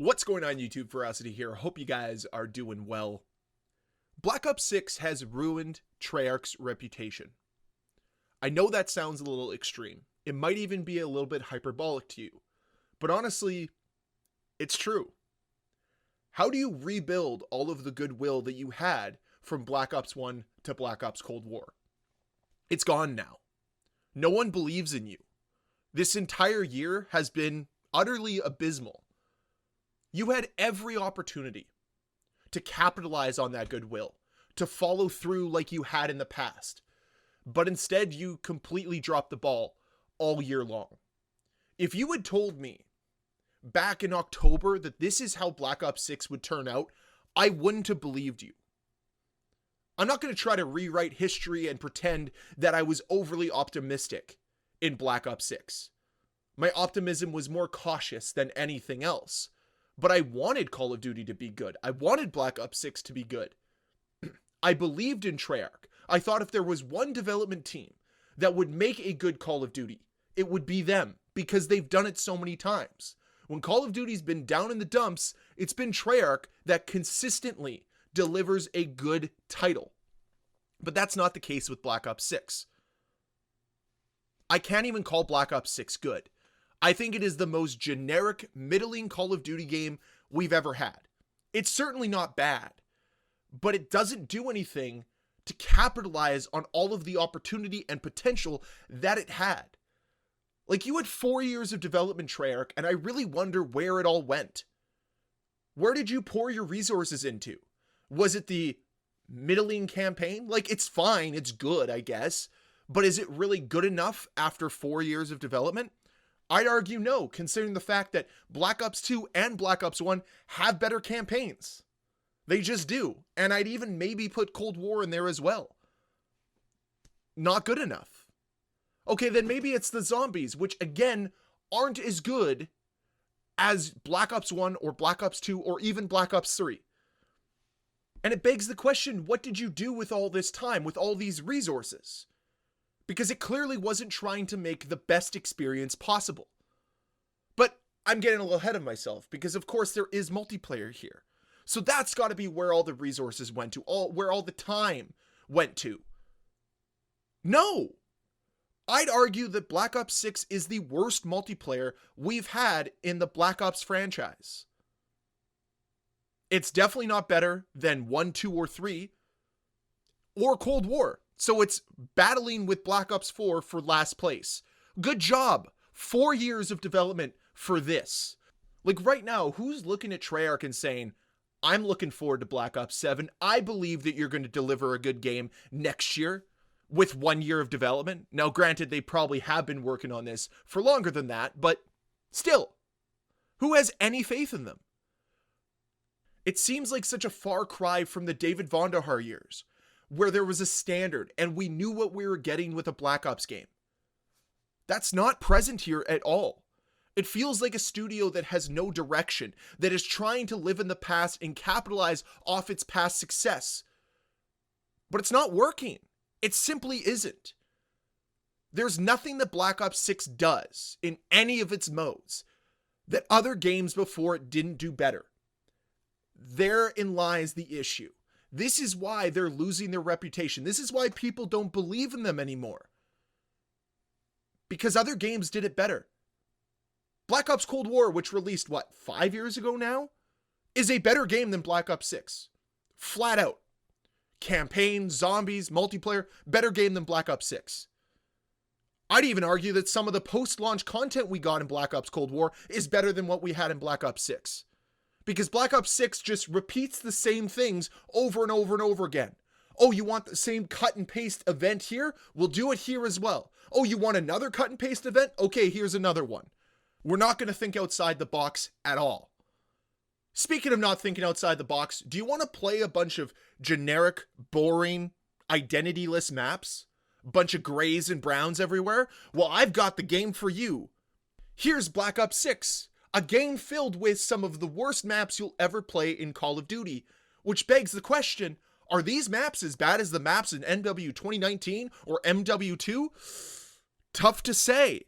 What's going on YouTube? Ferocity here. Hope you guys are doing well. Black Ops 6 has ruined Treyarch's reputation. I know that sounds a little extreme. It might even be a little bit hyperbolic to you. But honestly, it's true. How do you rebuild all of the goodwill that you had from Black Ops 1 to Black Ops Cold War? It's gone now. No one believes in you. This entire year has been utterly abysmal. You had every opportunity to capitalize on that goodwill, to follow through like you had in the past. But instead, you completely dropped the ball all year long. If you had told me back in October that this is how Black Ops 6 would turn out, I wouldn't have believed you. I'm not going to try to rewrite history and pretend that I was overly optimistic in Black Ops 6. My optimism was more cautious than anything else. But I wanted Call of Duty to be good. I wanted Black Ops 6 to be good. I believed in Treyarch. I thought if there was one development team that would make a good Call of Duty, it would be them, because they've done it so many times. When Call of Duty's been down in the dumps, it's been Treyarch that consistently delivers a good title. But that's not the case with Black Ops 6. I can't even call Black Ops 6 good. I think it is the most generic, middling Call of Duty game we've ever had. It's certainly not bad, but it doesn't do anything to capitalize on all of the opportunity and potential that it had. Like, you had 4 years of development, Treyarch, and I really wonder where it all went. Where did you pour your resources into? Was it the middling campaign? Like, it's fine, it's good, I guess, but is it really good enough after 4 years of development? I'd argue no, considering the fact that Black Ops 2 and Black Ops 1 have better campaigns. They just do. And I'd even maybe put Cold War in there as well. Not good enough. Okay, then maybe it's the zombies, which again, aren't as good as Black Ops 1 or Black Ops 2 or even Black Ops 3. And it begs the question, what did you do with all this time, with all these resources? Because it clearly wasn't trying to make the best experience possible. But I'm getting a little ahead of myself, because of course there is multiplayer here. So that's got to be where all the resources went to, where all the time went to. No! I'd argue that Black Ops 6 is the worst multiplayer we've had in the Black Ops franchise. It's definitely not better than 1, 2, or 3, or Cold War. So it's battling with Black Ops 4 for last place. Good job. 4 years of development for this. Like, right now, who's looking at Treyarch and saying, I'm looking forward to Black Ops 7. I believe that you're going to deliver a good game next year with 1 year of development. Now, granted, they probably have been working on this for longer than that, but still, who has any faith in them? It seems like such a far cry from the David Vonderhaar years, where there was a standard and we knew what we were getting with a Black Ops game. That's not present here at all. It feels like a studio that has no direction, that is trying to live in the past and capitalize off its past success. But it's not working. It simply isn't. There's nothing that Black Ops 6 does in any of its modes that other games before it didn't do better. Therein lies the issue. This is why they're losing their reputation. This is why people don't believe in them anymore. Because other games did it better. Black Ops Cold War, which released, 5 years ago now? Is a better game than Black Ops 6. Flat out. Campaign, zombies, multiplayer, better game than Black Ops 6. I'd even argue that some of the post-launch content we got in Black Ops Cold War is better than what we had in Black Ops 6. Because Black Ops 6 just repeats the same things over and over and over again. Oh, you want the same cut and paste event here? We'll do it here as well. Oh, you want another cut and paste event? Okay, here's another one. We're not going to think outside the box at all. Speaking of not thinking outside the box, do you want to play a bunch of generic, boring, identityless maps? A bunch of grays and browns everywhere? Well, I've got the game for you. Here's Black Ops 6. A game filled with some of the worst maps you'll ever play in Call of Duty, which begs the question, are these maps as bad as the maps in MW 2019 or MW2? Tough to say.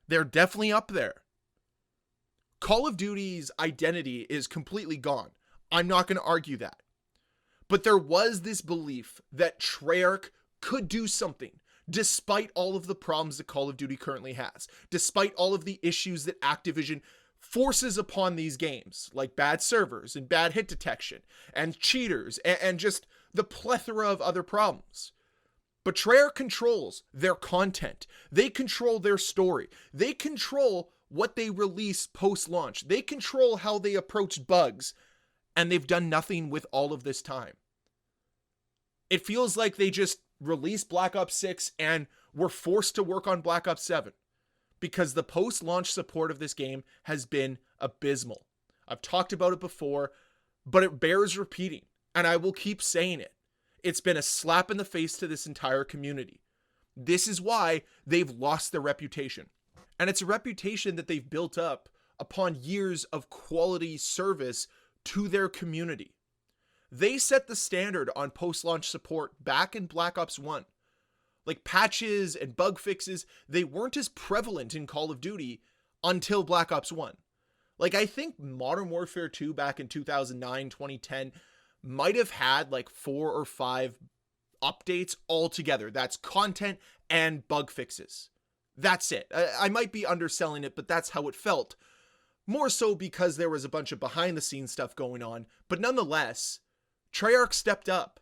They're definitely up there. Call of Duty's identity is completely gone. I'm not going to argue that. But there was this belief that Treyarch could do something despite all of the problems that Call of Duty currently has, despite all of the issues that Activision forces upon these games, like bad servers and bad hit detection and cheaters and just the plethora of other problems. But Treyarch controls their content. They control their story. They control what they release post-launch. They control how they approach bugs, and they've done nothing with all of this time. It feels like they just released Black Ops 6 and were forced to work on Black Ops 7 because the post-launch support of this game has been abysmal. I've talked about it before, but it bears repeating, and I will keep saying it. It's been a slap in the face to this entire community. This is why they've lost their reputation. And it's a reputation that they've built up upon years of quality service to their community. They set the standard on post-launch support back in Black Ops 1. Like patches and bug fixes, they weren't as prevalent in Call of Duty until Black Ops 1. Like I think Modern Warfare 2 back in 2009, 2010 might have had like 4 or 5 updates altogether. That's content and bug fixes. That's it. I might be underselling it, but that's how it felt. More so because there was a bunch of behind the scenes stuff going on, but nonetheless, Treyarch stepped up.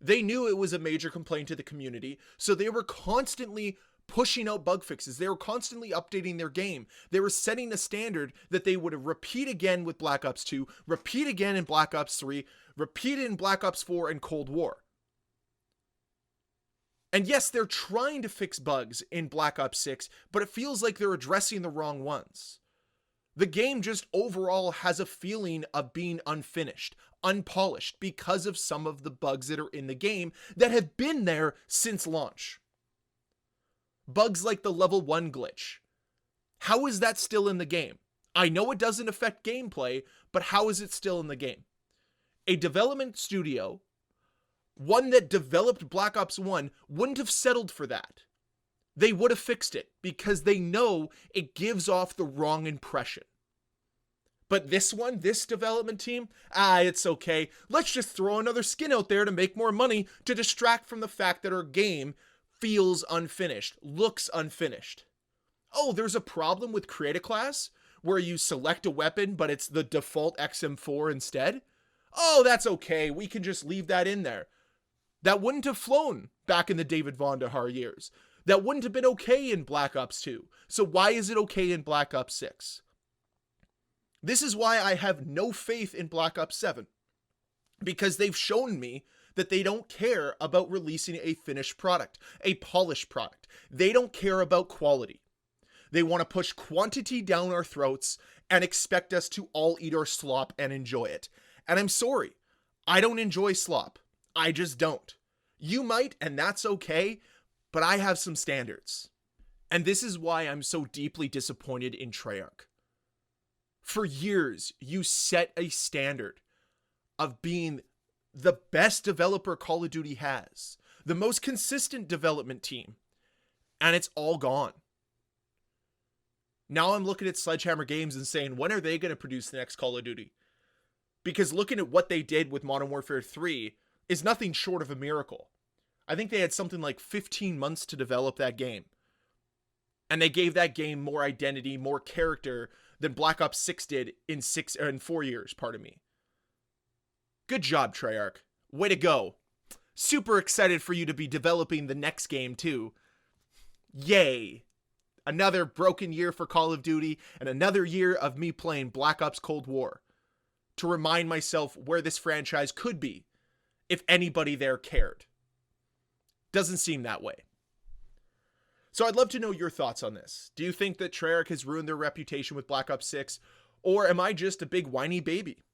They knew it was a major complaint to the community, so they were constantly pushing out bug fixes. They were constantly updating their game. They were setting a standard that they would repeat again with Black Ops 2, repeat again in Black Ops 3, repeat in Black Ops 4 and Cold War. And yes, they're trying to fix bugs in Black Ops 6, but it feels like they're addressing the wrong ones. The game just overall has a feeling of being unfinished, unpolished, because of some of the bugs that are in the game that have been there since launch. Bugs like the level 1 glitch. How is that still in the game? I know it doesn't affect gameplay, but how is it still in the game? A development studio, one that developed Black Ops 1, wouldn't have settled for that. They would have fixed it because they know it gives off the wrong impression. But this one, this development team, it's okay. Let's just throw another skin out there to make more money to distract from the fact that our game feels unfinished, looks unfinished. Oh, there's a problem with Create a Class where you select a weapon, but it's the default XM4 instead. Oh, that's okay. We can just leave that in there. That wouldn't have flown back in the David Von Dehar years. That wouldn't have been okay in Black Ops 2. So why is it okay in Black Ops 6? This is why I have no faith in Black Ops 7. Because they've shown me that they don't care about releasing a finished product, a polished product. They don't care about quality. They want to push quantity down our throats and expect us to all eat our slop and enjoy it. And I'm sorry, I don't enjoy slop. I just don't. You might, and that's okay, but I have some standards. And this is why I'm so deeply disappointed in Treyarch. For years, you set a standard of being the best developer Call of Duty has, the most consistent development team, and it's all gone. Now I'm looking at Sledgehammer Games and saying, when are they going to produce the next Call of Duty? Because looking at what they did with Modern Warfare 3 is nothing short of a miracle. I think they had something like 15 months to develop that game. And they gave that game more identity, more character than Black Ops 6 did in 4 years, pardon me. Good job, Treyarch. Way to go. Super excited for you to be developing the next game too. Yay. Another broken year for Call of Duty and another year of me playing Black Ops Cold War to remind myself where this franchise could be if anybody there cared. Doesn't seem that way. So I'd love to know your thoughts on this. Do you think that Treyarch has ruined their reputation with Black Ops 6, or am I just a big whiny baby?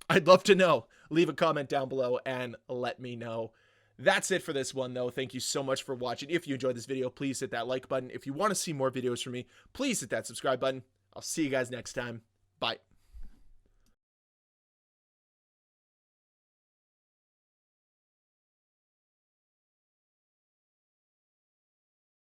I'd love to know. Leave a comment down below and let me know. That's it for this one, though. Thank you so much for watching. If you enjoyed this video, please hit that like button. If you want to see more videos from me, please hit that subscribe button. I'll see you guys next time. Bye.